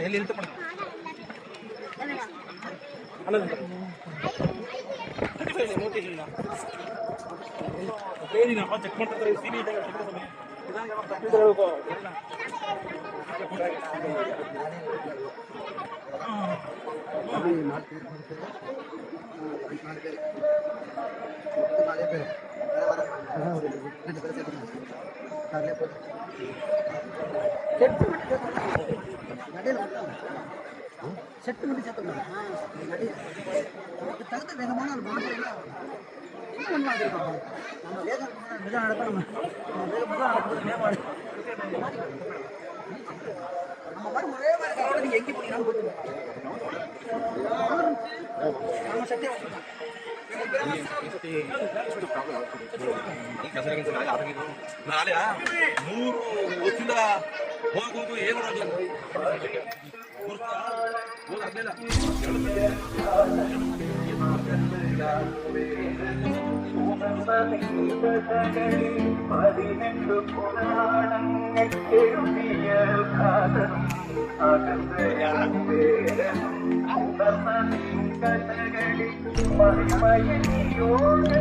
ಎಲ್ಲಿ ಏನಪ್ಪ ಚೆಕ್ ಮಾಡ್ತಾರೆ ಸೀನಿ செட்டு முடி சேர்த்து தகுந்த வேகமான ஒரு மாற்றம் ஒன்று வந்துருக்கோம். நம்ம வேகம் மெதுவாக நடக்கணும். நம்ம மெதுவாக நடக்கிறது மேம்பாடு. நம்ம மாதிரி ஒரே மாதிரி காரோட நீங்கள் எங்கே போனீங்கன்னாலும் போட்டுருக்கோம். நம்ம சத்தியம் ನಾಳೆ 100 ವರ್ಷದಿಂದ ಹೋಗೋದು ಏನು പതിനെട്ടു പുരാണങ്ങൾ എഴുതിയ കാതറും കഥകളിൽ മറിമയനിയോട്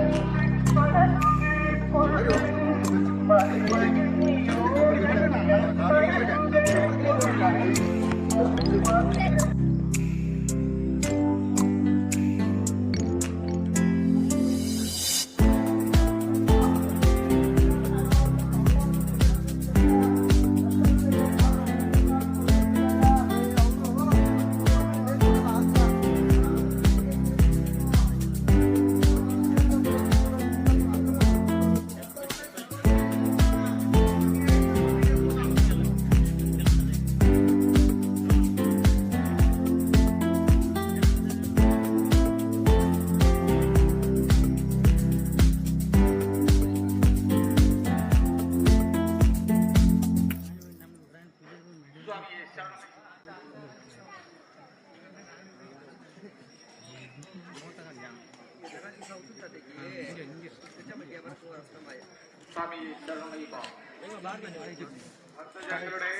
ಸ್ವಾಮಿ ಶರಣಯ್ಯಪ್ಪ. ಭಕ್ತಜನಗಳೇ